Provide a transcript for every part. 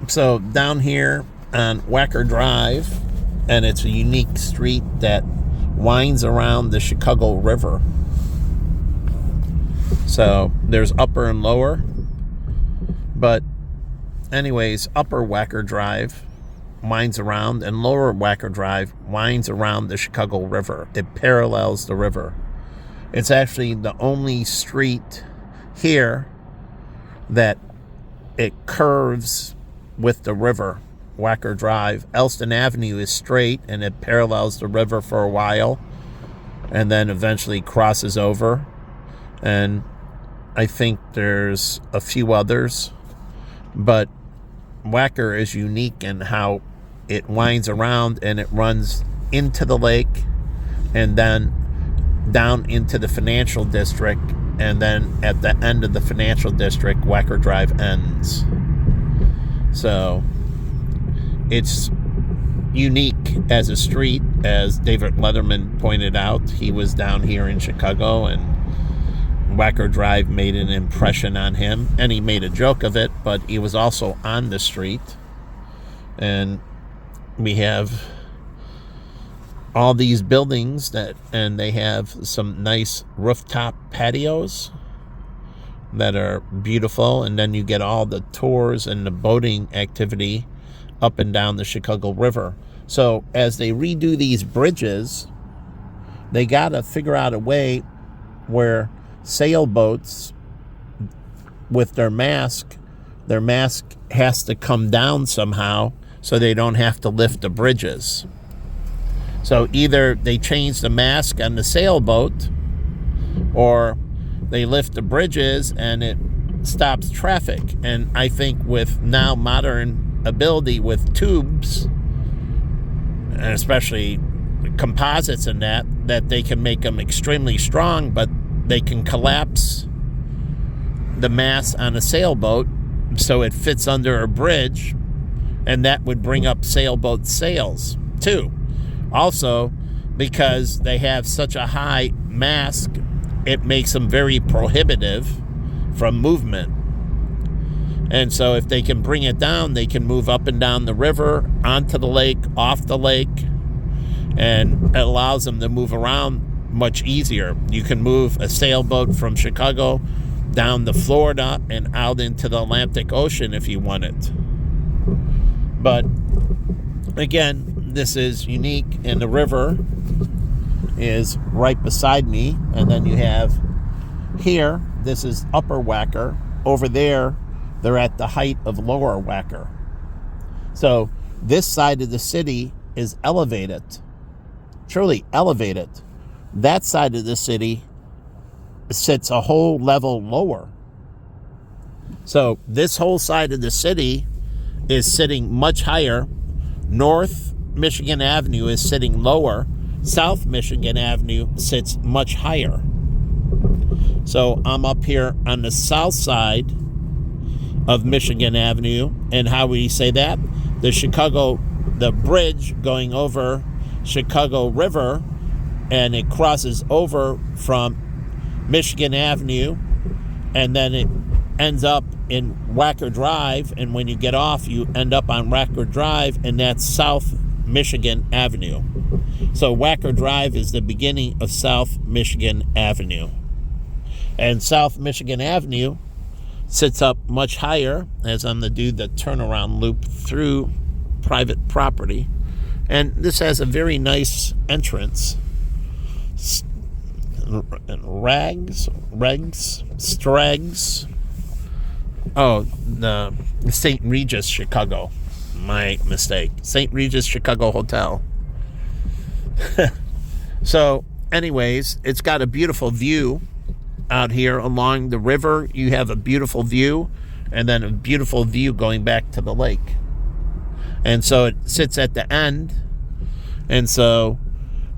So down here on Wacker Drive, and it's a unique street that winds around the Chicago River. So there's upper and lower. But anyways, upper Wacker Drive winds around, and lower Wacker Drive winds around the Chicago River. It parallels the river. It's actually the only street here that it curves with the river, Wacker Drive. Elston Avenue is straight, and it parallels the river for a while, and then eventually crosses over. And I think there's a few others, but Wacker is unique in how it winds around and it runs into the lake and then down into the financial district, and then at the end of the financial district, Wacker Drive ends. So it's unique as a street, as David Letterman pointed out. He was down here in Chicago, and Wacker Drive made an impression on him, and he made a joke of it, but he was also on the street. And we have all these buildings and they have some nice rooftop patios that are beautiful, and then you get all the tours and the boating activity up and down the Chicago River. So as they redo these bridges, they got to figure out a way where sailboats with their mask has to come down somehow so they don't have to lift the bridges. So either they change the mask on the sailboat, or they lift the bridges and it stops traffic. And I think with now modern ability with tubes, and especially composites and that they can make them extremely strong, but they can collapse the mast on a sailboat so it fits under a bridge, and that would bring up sailboat sails too. Also, because they have such a high mast, it makes them very prohibitive from movement. And so if they can bring it down, they can move up and down the river, onto the lake, off the lake, and it allows them to move around much easier. You can move a sailboat from Chicago down to Florida and out into the Atlantic Ocean if you want it. But again, this is unique, and the river is right beside me. And then you have here, this is Upper Wacker. Over there, they're at the height of Lower Wacker. So this side of the city is elevated, truly elevated. That side of the city sits a whole level lower. So this whole side of the city is sitting much higher. North Michigan Avenue is sitting lower. South Michigan Avenue sits much higher. So I'm up here on the south side of Michigan Avenue. And how would you say that? The bridge going over Chicago River, and it crosses over from Michigan Avenue, and then it ends up in Wacker Drive, and when you get off, you end up on Wacker Drive, and that's South Michigan Avenue. So Wacker Drive is the beginning of South Michigan Avenue. And South Michigan Avenue sits up much higher, as I'm going to do the turnaround loop through private property. And this has a very nice entrance. Strags. Oh, the St. Regis, Chicago. My mistake. St. Regis, Chicago Hotel. So, anyways, it's got a beautiful view out here along the river. You have a beautiful view, and then a beautiful view going back to the lake. And so it sits at the end. And so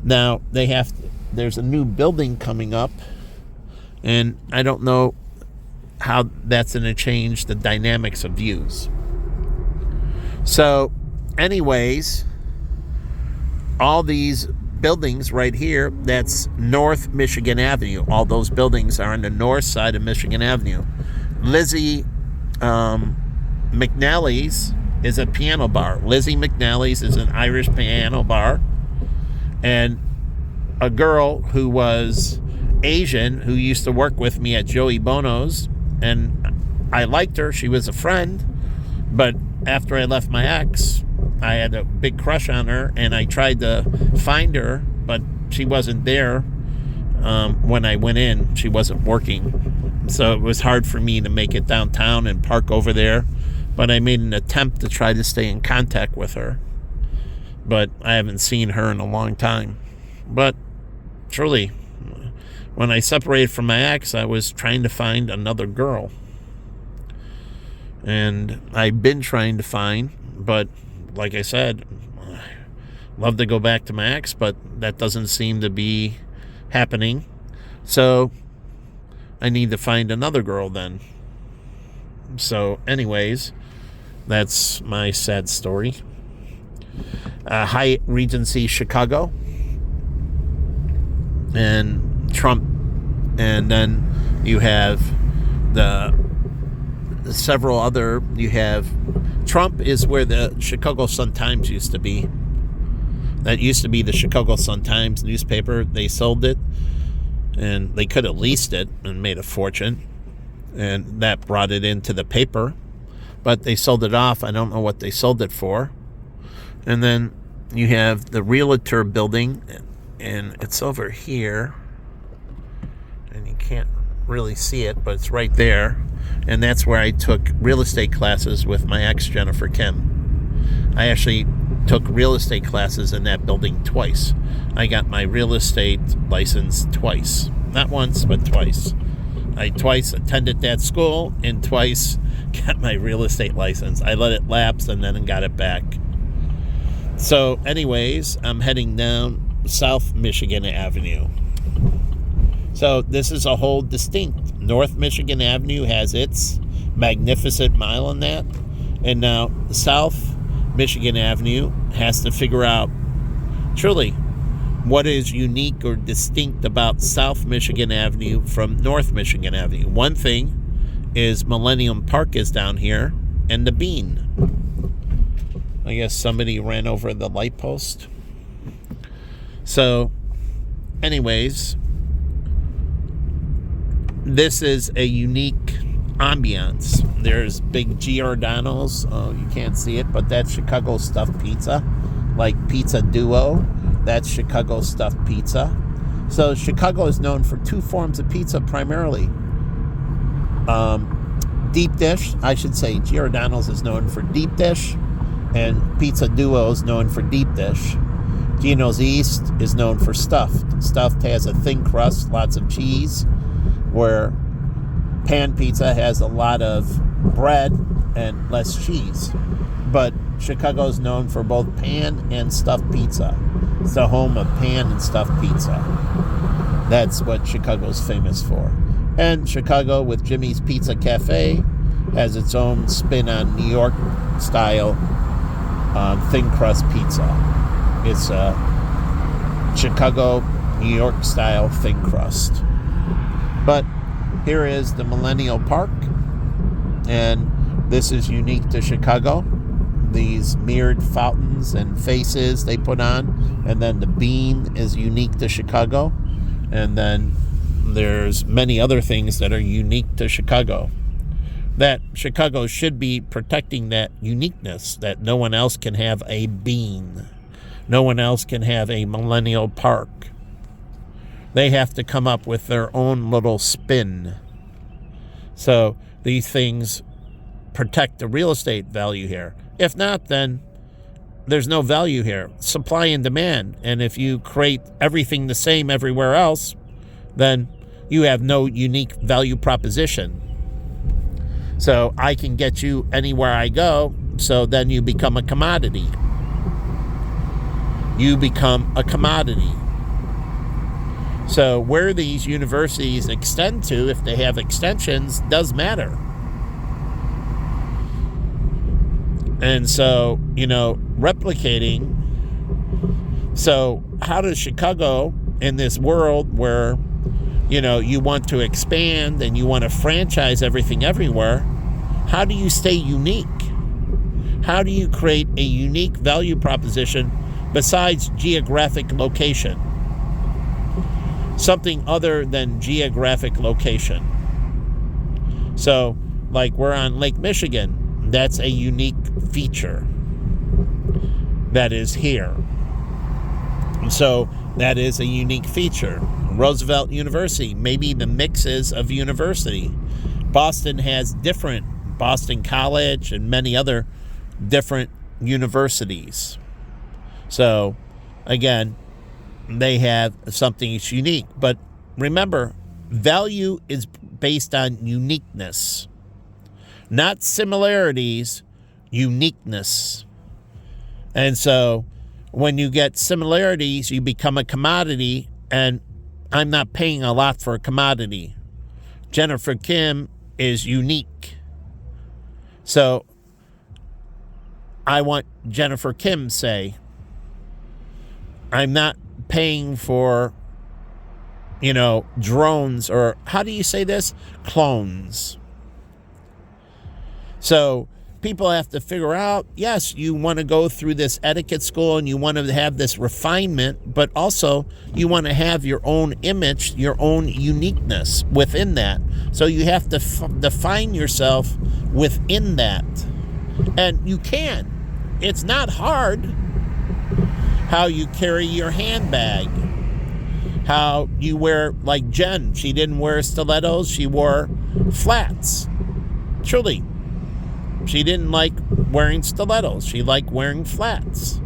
now there's a new building coming up, and I don't know how that's going to change the dynamics of views. So anyways, all these buildings right here, that's North Michigan Avenue. All those buildings are on the north side of Michigan Avenue. Lizzie McNally's is a piano bar. Lizzie McNally's is an Irish piano bar. And a girl who was Asian who used to work with me at Joey Bono's, and I liked her. She was a friend. But after I left my ex, I had a big crush on her, and I tried to find her, but she wasn't there. When I went in, she wasn't working. So it was hard for me to make it downtown and park over there. But I made an attempt to try to stay in contact with her. But I haven't seen her in a long time. But truly, when I separated from my ex, I was trying to find another girl. And I've been trying to find, but like I said, I love to go back to my ex, but that doesn't seem to be happening. So I need to find another girl then. So anyways, that's my sad story. Hyatt Regency Chicago and Trump, and then you have several other. You have Trump is where the Chicago Sun-Times used to be. That used to be the Chicago Sun-Times newspaper. They sold it, and they could have leased it and made a fortune, and that brought it into the paper. But they sold it off. I don't know what they sold it for. And then you have the Realtor building, and it's over here, and you can't really see it, but it's right there. And that's where I took real estate classes with my ex, Jennifer Kim. I actually took real estate classes in that building twice. I got my real estate license twice. Not once, but twice. I twice attended that school and twice got my real estate license. I let it lapse and then got it back. So anyways, I'm heading down South Michigan Avenue. So this is a whole distinct. North Michigan Avenue has its magnificent mile in that. And now South Michigan Avenue has to figure out truly what is unique or distinct about South Michigan Avenue from North Michigan Avenue. One thing is Millennium Park is down here and the Bean. I guess somebody ran over the light post. So anyways, this is a unique ambiance. There's big Giordano's. Oh, you can't see it, but that's Chicago stuffed pizza. Like Pizza Duo, that's Chicago stuffed pizza. So Chicago is known for two forms of pizza primarily. Deep dish, I should say Giordano's is known for deep dish, and Pizza Duo is known for deep dish. Gino's East is known for stuffed. Stuffed has a thin crust, lots of cheese, where pan pizza has a lot of bread and less cheese. But Chicago is known for both pan and stuffed pizza. It's the home of pan and stuffed pizza. That's what Chicago's famous for. And Chicago, with Jimmy's Pizza Cafe, has its own spin on New York style thin crust pizza. It's a Chicago, New York style thin crust. But here is the Millennial Park, and this is unique to Chicago. These mirrored fountains and faces they put on, and then the Bean is unique to Chicago, and then there's many other things that are unique to Chicago. That Chicago should be protecting that uniqueness, that no one else can have a Bean. No one else can have a Millennial Park. They have to come up with their own little spin. So these things protect the real estate value here. If not, then there's no value here. Supply and demand. And if you create everything the same everywhere else, then you have no unique value proposition. So I can get you anywhere I go, so then you become a commodity. You become a commodity. So where these universities extend to, if they have extensions, does matter. And so, replicating. So how does Chicago, in this world where, you want to expand and you want to franchise everything everywhere, how do you stay unique? How do you create a unique value proposition besides geographic location? Something other than geographic location. So, like we're on Lake Michigan, that's a unique feature that is here. So that is a unique feature. Roosevelt University, maybe the mixes of university. Boston has different, Boston College and many other different universities. So again, they have something that's unique. But remember, value is based on uniqueness, not similarities, uniqueness. And so when you get similarities, you become a commodity, and I'm not paying a lot for a commodity. Jennifer Kim is unique. So I want Jennifer Kim say, I'm not paying for, drones, or how do you say this? Clones. So people have to figure out, yes, you want to go through this etiquette school and you want to have this refinement, but also you want to have your own image, your own uniqueness within that. So you have to define yourself within that. And you can. It's not hard. How you carry your handbag. How you wear, like Jen, she didn't wear stilettos, she wore flats. Truly. She didn't like wearing stilettos. She liked wearing flats.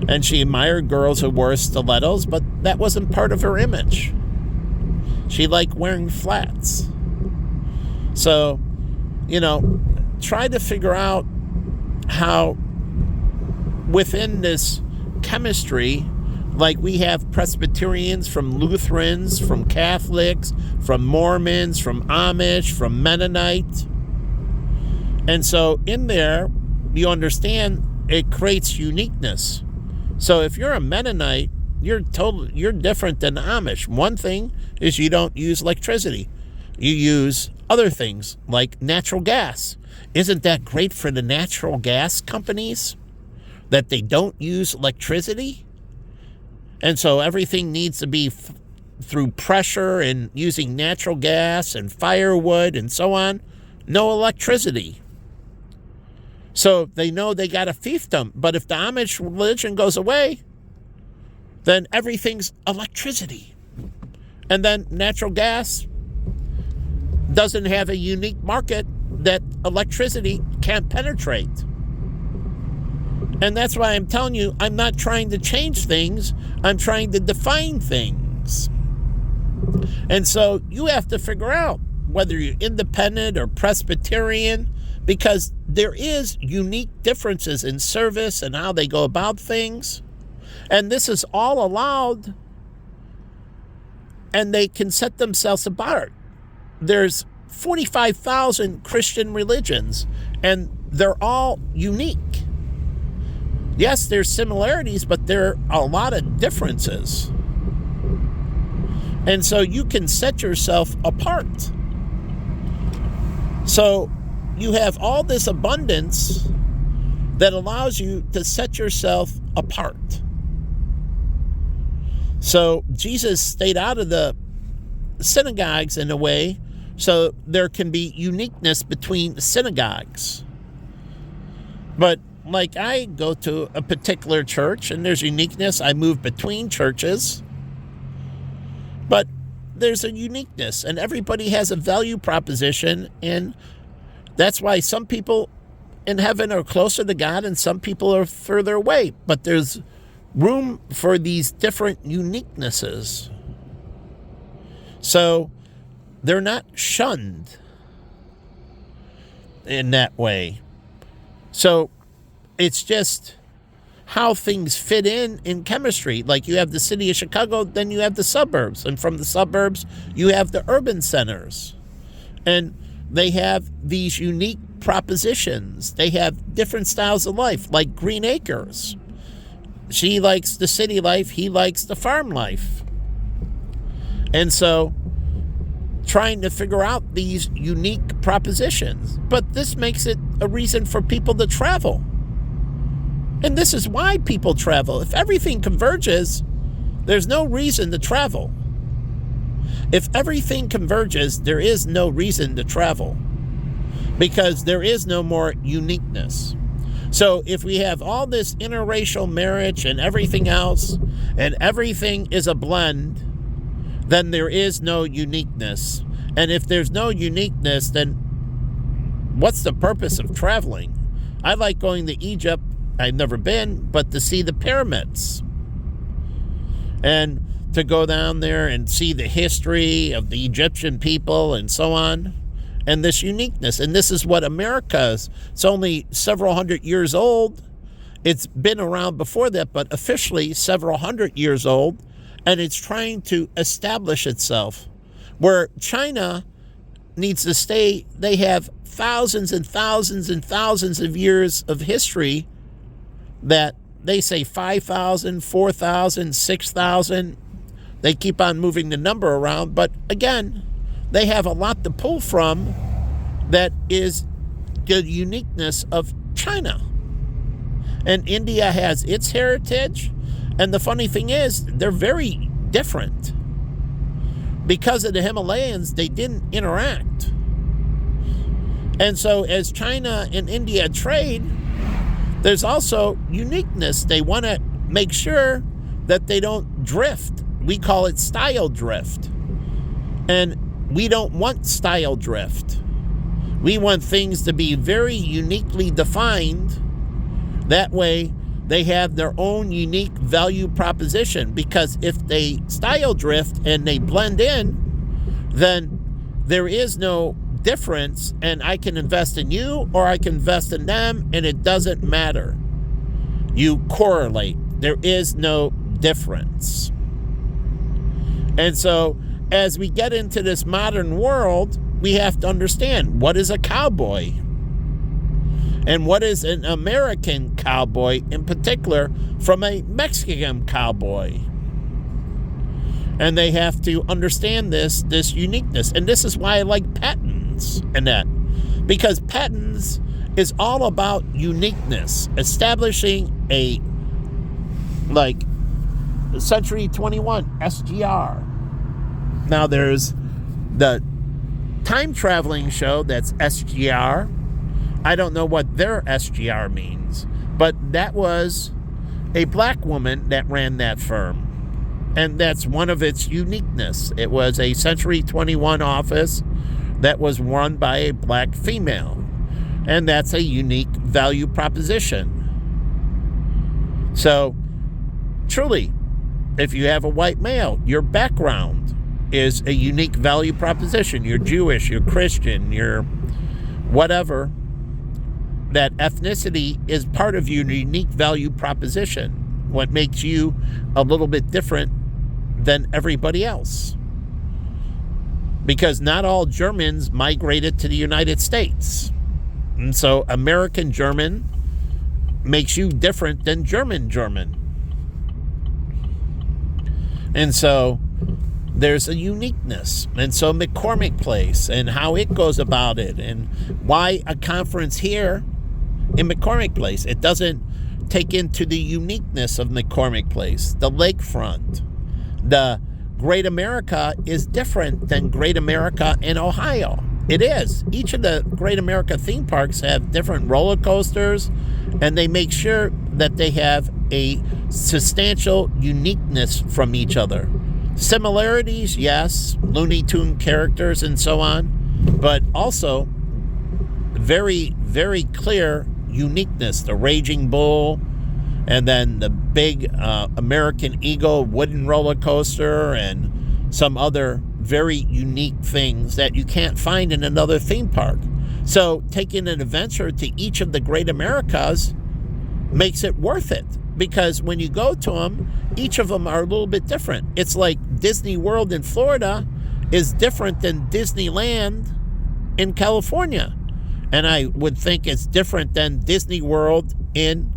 And she admired girls who wore stilettos, but that wasn't part of her image. She liked wearing flats. So, try to figure out how within this chemistry, like we have Presbyterians from Lutherans, from Catholics, from Mormons, from Amish, from Mennonite. And so in there, you understand it creates uniqueness. So if you're a Mennonite, you're different than Amish. One thing is you don't use electricity. You use other things like natural gas. Isn't that great for the natural gas companies that they don't use electricity? And so everything needs to be through pressure and using natural gas and firewood and so on. No electricity. So they know they got a fiefdom. But if the Amish religion goes away, then everything's electricity. And then natural gas doesn't have a unique market that electricity can't penetrate. And that's why I'm telling you, I'm not trying to change things. I'm trying to define things. And so you have to figure out whether you're independent or Presbyterian, because there is unique differences in service and how they go about things. And this is all allowed, and they can set themselves apart. There's 45,000 Christian religions, and they're all unique. Yes, there's similarities, but there are a lot of differences. And so you can set yourself apart. So you have all this abundance that allows you to set yourself apart. So Jesus stayed out of the synagogues in a way, so there can be uniqueness between synagogues. But like I go to a particular church and there's uniqueness. I move between churches. But there's a uniqueness, and everybody has a value proposition, and that's why some people in heaven are closer to God and some people are further away. But there's room for these different uniquenesses. So they're not shunned in that way. So it's just how things fit in chemistry. Like you have the city of Chicago, then you have the suburbs. And from the suburbs, you have the urban centers. And they have these unique propositions. They have different styles of life, like Green Acres. She likes the city life, he likes the farm life. And so trying to figure out these unique propositions. But this makes it a reason for people to travel. And this is why people travel. If everything converges, there's no reason to travel. If everything converges, there is no reason to travel, because there is no more uniqueness. So if we have all this interracial marriage and everything else, and everything is a blend, then there is no uniqueness. And if there's no uniqueness, then what's the purpose of traveling? I like going to Egypt. I've never been, but to see the pyramids. And to go down there and see the history of the Egyptian people and so on. And this uniqueness. And this is what America is. It's only several hundred years old. It's been around before that, but officially several hundred years old. And it's trying to establish itself. Where China needs to stay, they have thousands and thousands and thousands of years of history that they say 5,000, 4,000, 6,000. They keep on moving the number around. But again, they have a lot to pull from that is the uniqueness of China. And India has its heritage. And the funny thing is, they're very different. Because of the Himalayas, they didn't interact. And so as China and India trade, there's also uniqueness. They want to make sure that they don't drift. We call it style drift. And we don't want style drift. We want things to be very uniquely defined. That way, they have their own unique value proposition. Because if they style drift and they blend in, then there is no difference, and I can invest in you or I can invest in them, and it doesn't matter. You correlate. There is no difference. And so as we get into this modern world, we have to understand, what is a cowboy? And what is an American cowboy, in particular, from a Mexican cowboy? And they have to understand this uniqueness. And this is why I like patents and that. Because patents is all about uniqueness. Establishing a, like, Century 21 SGR. Now there's the time traveling show that's SGR. I don't know what their SGR means. But that was a black woman that ran that firm. And that's one of its uniqueness. It was a Century 21 office that was run by a black female. And that's a unique value proposition. So, truly, if you have a white male, your background is a unique value proposition. You're Jewish, you're Christian, you're whatever. That ethnicity is part of your unique value proposition. What makes you a little bit different than everybody else. Because not all Germans migrated to the United States. And so American German makes you different than German. And so there's a uniqueness. And so McCormick Place and how it goes about it, and why a conference here in McCormick Place. It doesn't take into the uniqueness of McCormick Place, the lakefront. The Great America is different than Great America in Ohio. It is. Each of the Great America theme parks have different roller coasters, and they make sure that they have a substantial uniqueness from each other. Similarities, yes, Looney Tune characters and so on, but also very, very clear uniqueness. The Raging Bull, and then the big American Eagle wooden roller coaster, and some other very unique things that you can't find in another theme park. So taking an adventure to each of the Great Americas makes it worth it, because when you go to them, each of them are a little bit different. It's like Disney World in Florida is different than Disneyland in California. And I would think it's different than Disney World in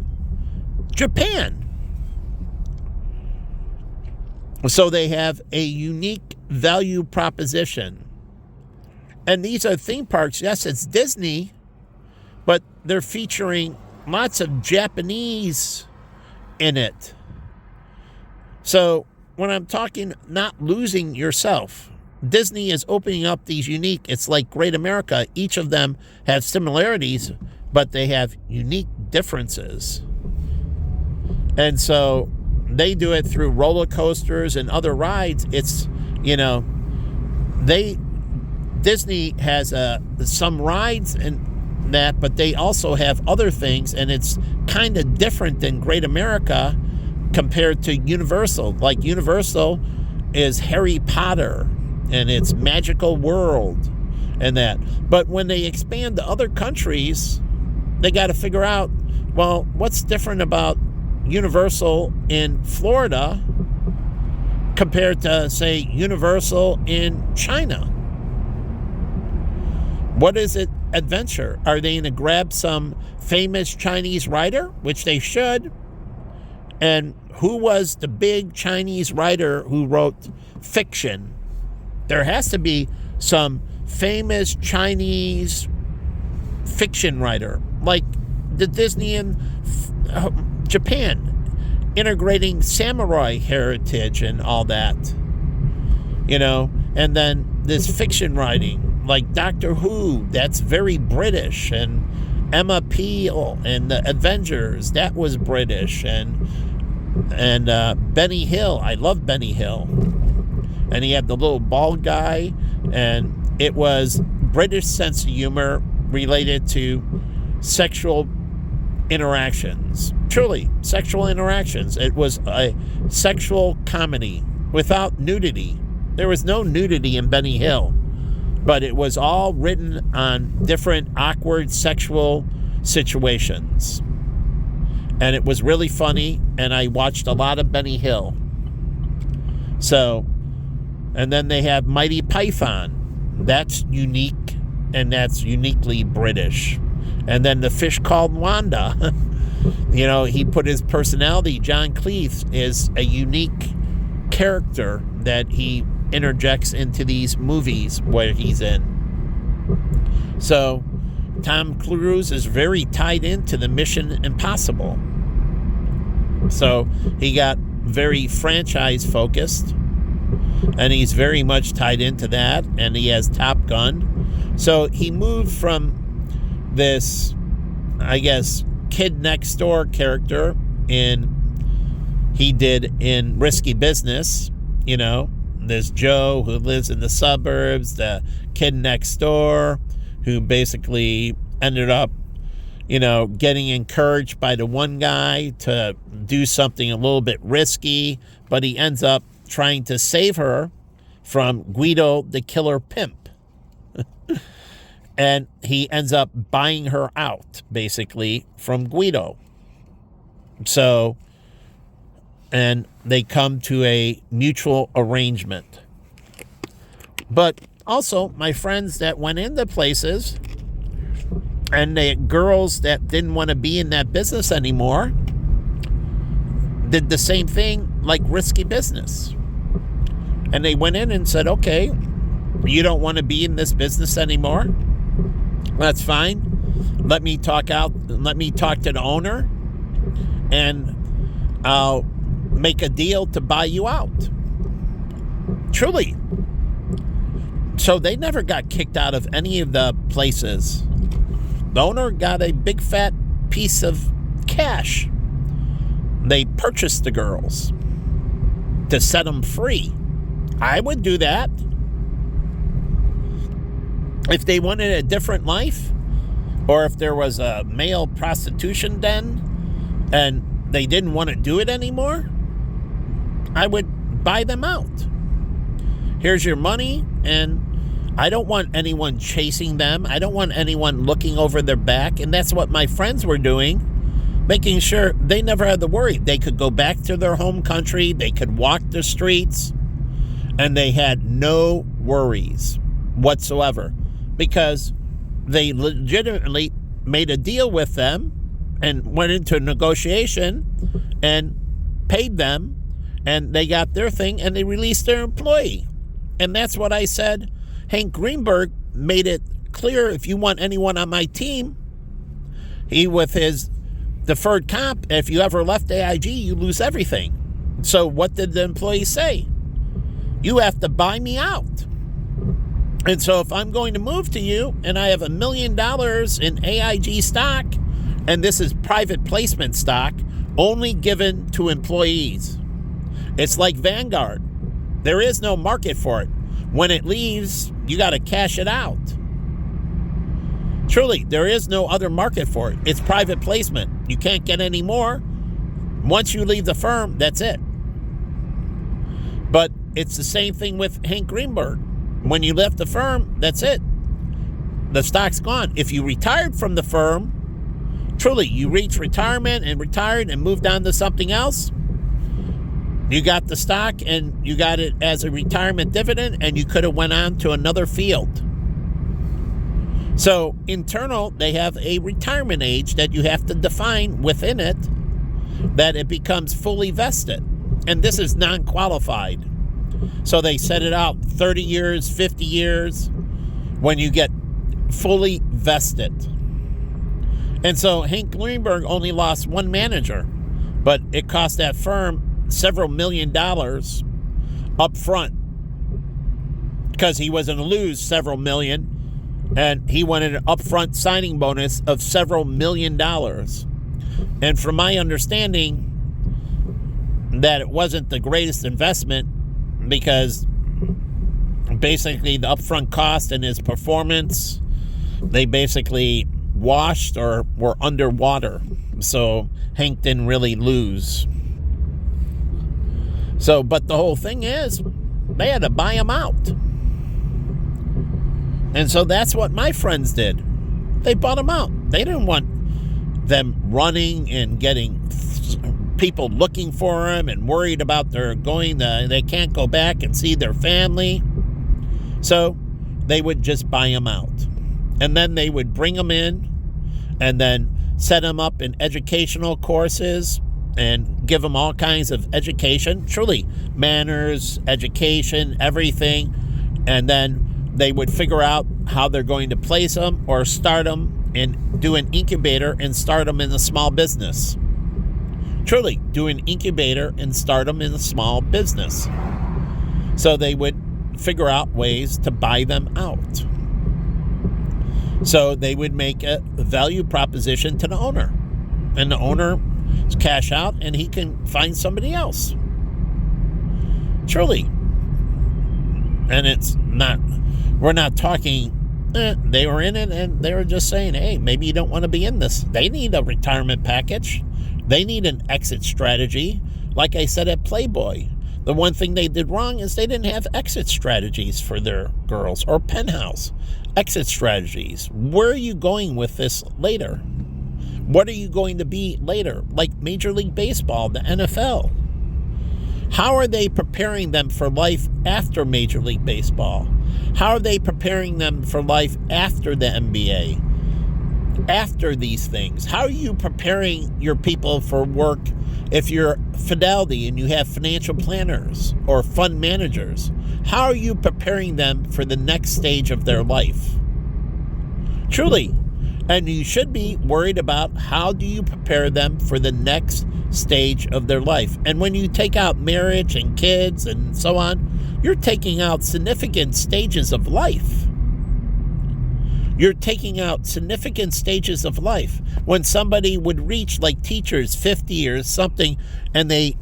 Japan. So they have a unique value proposition. And these are theme parks. Yes, it's Disney, but they're featuring lots of Japanese in it. So when I'm talking not losing yourself, Disney is opening up these unique, it's like Great America. Each of them have similarities, but they have unique differences. And so they do it through roller coasters and other rides. It's, Disney has some rides and that, but they also have other things, and it's kind of different than Great America compared to Universal. Like Universal is Harry Potter and its magical world and that. But when they expand to other countries, they got to figure out, well, what's different about Universal in Florida compared to, say, Universal in China? What is it? Adventure? Are they going to grab some famous Chinese writer, which they should? And who was the big Chinese writer who wrote fiction? There has to be some famous Chinese fiction writer, like the Disney in Japan, integrating samurai heritage and all that, and then this fiction writing, like Doctor Who, that's very British, and Emma Peel and the Avengers, that was British, and Benny Hill, I love Benny Hill, and he had the little bald guy, and it was British sense of humor related to sexual interactions, truly sexual interactions. It was a sexual comedy without nudity. There was no nudity in Benny Hill, but it was all written on different awkward sexual situations. And it was really funny, and I watched a lot of Benny Hill. So, and then they have Mighty Python. That's unique, and that's uniquely British. And then the fish called Wanda. He put his personality. John Cleese is a unique character that he interjects into these movies where he's in. So Tom Cruise is very tied into the Mission Impossible. So he got very franchise focused, and he's very much tied into that, and he has Top Gun. So he moved from this, I guess, kid next door character he did in Risky Business, this Joe who lives in the suburbs, the kid next door who basically ended up, getting encouraged by the one guy to do something a little bit risky, but he ends up trying to save her from Guido the killer pimp. And he ends up buying her out, basically, from Guido. So, and they come to a mutual arrangement. But also, my friends that went into places, and the girls that didn't want to be in that business anymore, did the same thing like Risky Business. And they went in and said, okay, you don't want to be in this business anymore? That's fine. Let me talk to the owner, and I'll make a deal to buy you out. Truly. So they never got kicked out of any of the places. The owner got a big fat piece of cash. They purchased the girls to set them free. I would do that. If they wanted a different life, or if there was a male prostitution den and they didn't want to do it anymore, I would buy them out. Here's your money, and I don't want anyone chasing them. I don't want anyone looking over their back, and that's what my friends were doing, making sure they never had to worry. They could go back to their home country, they could walk the streets, and they had no worries whatsoever, because they legitimately made a deal with them and went into a negotiation and paid them, and they got their thing, and they released their employee. And that's what I said Hank Greenberg made it clear, if you want anyone on my team, he, with his deferred comp, if you ever left AIG, you lose everything. So what did the employee say? You have to buy me out. And so if I'm going to move to you and I have $1 million in AIG stock, and this is private placement stock, only given to employees. It's like Vanguard. There is no market for it. When it leaves, you got to cash it out. Truly, there is no other market for it. It's private placement. You can't get any more. Once you leave the firm, that's it. But it's the same thing with Hank Greenberg. When you left the firm, that's it. The stock's gone. If you retired from the firm, truly, you reached retirement and retired and moved on to something else, you got the stock and you got it as a retirement dividend, and you could have went on to another field. So internal, they have a retirement age that you have to define within it, that it becomes fully vested. And this is non-qualified. So they set it out 30 years, 50 years, when you get fully vested. And so Hank Greenberg only lost one manager, but it cost that firm several $1 million up front, because he was going to lose several million, and he wanted an upfront signing bonus of several $1 million. And from my understanding, that it wasn't the greatest investment, because basically the upfront cost and his performance, they basically washed or were underwater. So Hank didn't really lose. So, but the whole thing is, they had to buy him out. And so that's what my friends did. They bought him out. They didn't want them running and getting people looking for him and worried about they can't go back and see their family. So they would just buy him out. And then they would bring him in and then set him up in educational courses and give him all kinds of education, truly manners, education, everything. And then they would figure out how they're going to place him or start him and do an incubator and start him in a small business. Truly, do an incubator and start them in a small business. So they would figure out ways to buy them out. So they would make a value proposition to the owner. And the owner cash out and he can find somebody else. Truly. And it's not, we're not talking, they were in it and they were just saying, hey, maybe you don't want to be in this. They need a retirement package. They need an exit strategy. Like I said at Playboy, the one thing they did wrong is they didn't have exit strategies for their girls, or Penthouse. Exit strategies. Where are you going with this later? What are you going to be later? Like Major League Baseball, the NFL. How are they preparing them for life after Major League Baseball? How are they preparing them for life after the NBA? After these things? How are you preparing your people for work if you're Fidelity and you have financial planners or fund managers? How are you preparing them for the next stage of their life? Truly. And you should be worried about how do you prepare them for the next stage of their life. And when you take out marriage and kids and so on, you're taking out significant stages of life. You're taking out significant stages of life. When somebody would reach, like teachers, 50 or something, and they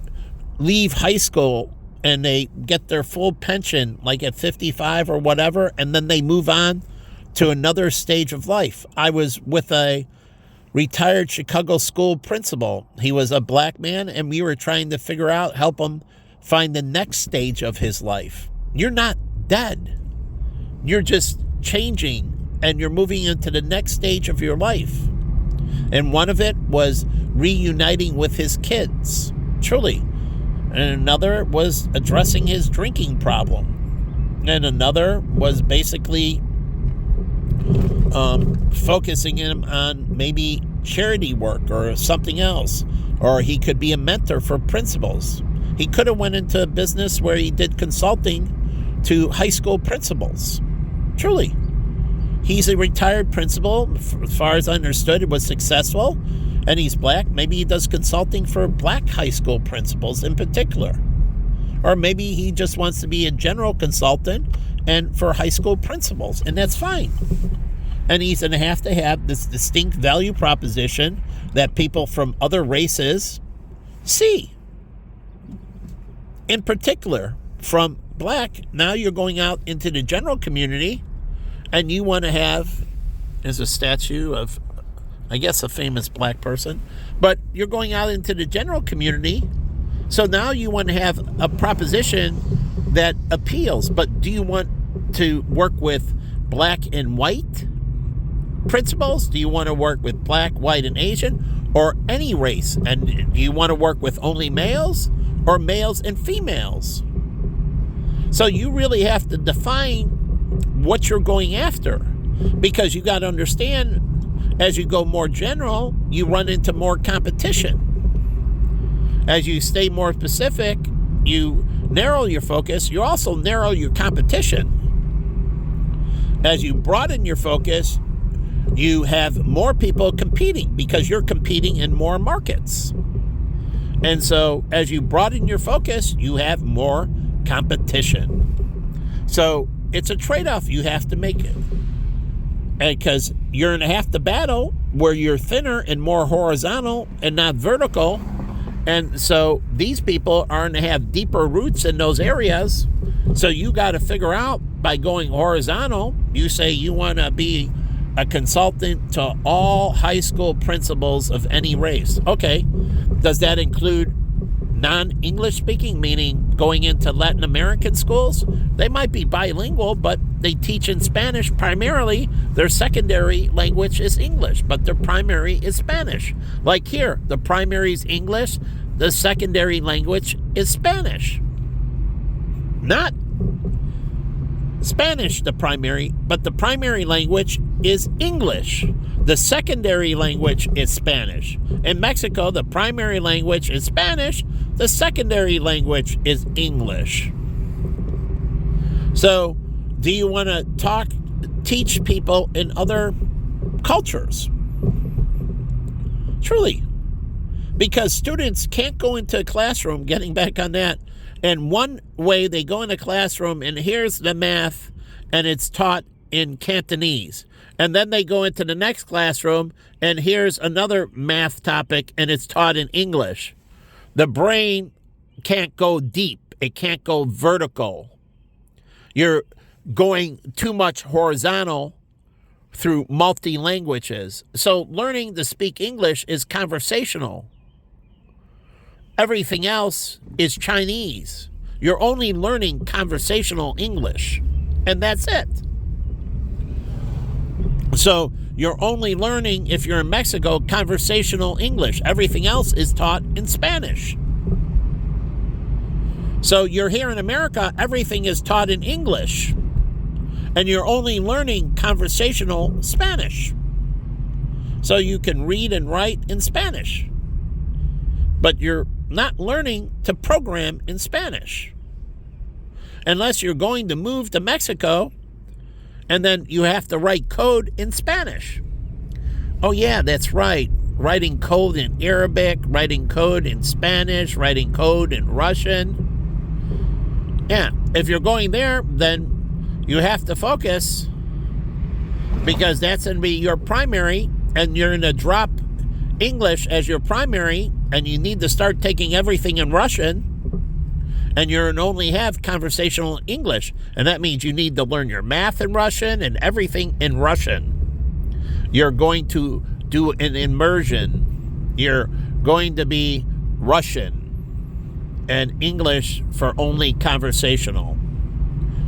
leave high school and they get their full pension, like at 55 or whatever, and then they move on to another stage of life. I was with a retired Chicago school principal. He was a black man, and we were trying to figure out, help him find the next stage of his life. You're not dead. You're just changing, and you're moving into the next stage of your life. And one of it was reuniting with his kids, truly. And another was addressing his drinking problem. And another was basically focusing him on maybe charity work or something else. Or he could be a mentor for principals. He could have went into a business where he did consulting to high school principals. Truly. he's a retired principal, as far as I understood, was successful, and he's black. Maybe he does consulting for black high school principals in particular. Or maybe he just wants to be a general consultant and for high school principals, and that's fine. And he's going to have this distinct value proposition that people from other races see. In particular, from black, now you're going out into the general community, and you want to have, as a statue of, I guess, a famous black person, but you're going out into the general community, so now you want to have a proposition that appeals. But do you want to work with black and white principals? Do you want to work with black, white, and Asian, or any race? And do you want to work with only males or males and females? So you really have to define what you're going after, because you got to understand, as you go more general, you run into more competition. As you stay more specific, you narrow your focus, you also narrow your competition. As you broaden your focus, you have more people competing because you're competing in more markets. And so as you broaden your focus, you have more competition. So it's a trade-off you have to make it. Because you're going to have to battle where you're thinner and more horizontal and not vertical. And so these people are going to have deeper roots in those areas. So you got to figure out, by going horizontal, you say you want to be a consultant to all high school principals of any race. Okay, does that include non-English speaking, meaning going into Latin American schools? They might be bilingual, but they teach in Spanish primarily. Their secondary language is English, but their primary is Spanish. Like here, the primary is English, the secondary language is Spanish. Not Spanish, the primary, but the primary language is English. The secondary language is Spanish. In Mexico, the primary language is Spanish. The secondary language is English. So, do you want to teach people in other cultures? Truly. Because students can't go into a classroom, getting back on that, and one way they go in a classroom and here's the math and it's taught in Cantonese. And then they go into the next classroom and here's another math topic and it's taught in English. The brain can't go deep. It can't go vertical. You're going too much horizontal through multi-languages. So learning to speak English is conversational. Everything else is Chinese. You're only learning conversational English, and that's it. So you're only learning, if you're in Mexico, conversational English. Everything else is taught in Spanish. So you're here in America, everything is taught in English, and you're only learning conversational Spanish. So you can read and write in Spanish, but you're not learning to program in Spanish. Unless you're going to move to Mexico, and then you have to write code in Spanish. Oh yeah, that's right. Writing code in Arabic, writing code in Spanish, writing code in Russian. Yeah, if you're going there, then you have to focus, because that's going to be your primary, and you're going to drop English as your primary, and you need to start taking everything in Russian, and you're going to only have conversational English, and that means you need to learn your math in Russian and everything in Russian. You're going to do an immersion. You're going to be Russian and English for only conversational.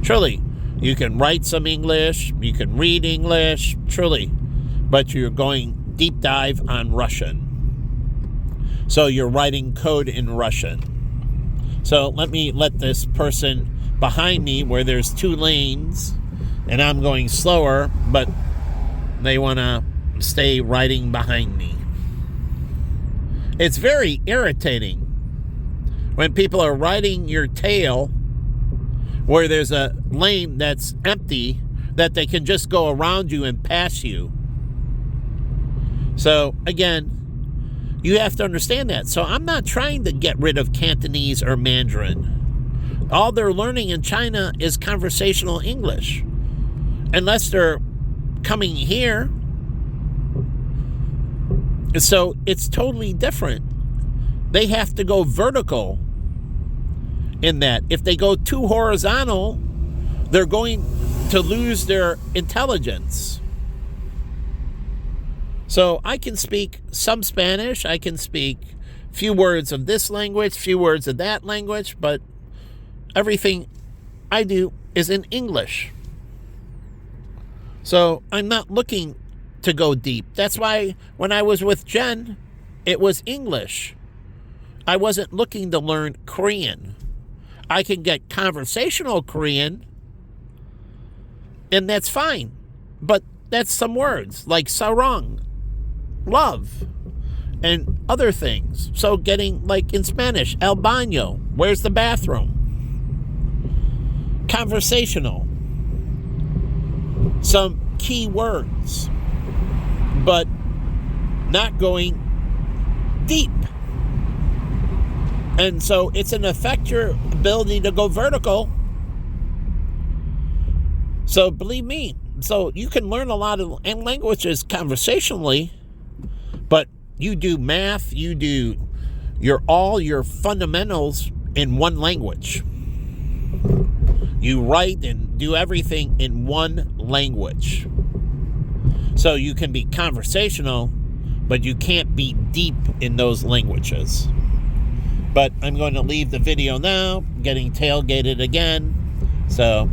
Truly, you can write some English, you can read English, truly, but you're going deep dive on Russian. So you're writing code in Russian. So let this person behind me, where there's 2 lanes, and I'm going slower, but they want to stay riding behind me. It's very irritating when people are riding your tail where there's a lane that's empty, that they can just go around you and pass you. So, again, you have to understand that. So I'm not trying to get rid of Cantonese or Mandarin. All they're learning in China is conversational English. Unless they're coming here. So it's totally different. They have to go vertical in that. If they go too horizontal, they're going to lose their intelligence. So I can speak some Spanish. I can speak a few words of this language, few words of that language, but everything I do is in English. So I'm not looking to go deep. That's why when I was with Jen, it was English. I wasn't looking to learn Korean. I can get conversational Korean, and that's fine. But that's some words like sarong, love, and other things. So getting, like in Spanish, el baño, where's the bathroom? Conversational. Some key words, but not going deep. And so it's an affect your ability to go vertical. So believe me, so you can learn a lot of languages conversationally, but you do math, you do all your fundamentals in one language. You write and do everything in one language. So you can be conversational, but you can't be deep in those languages. But I'm going to leave the video now, getting tailgated again. So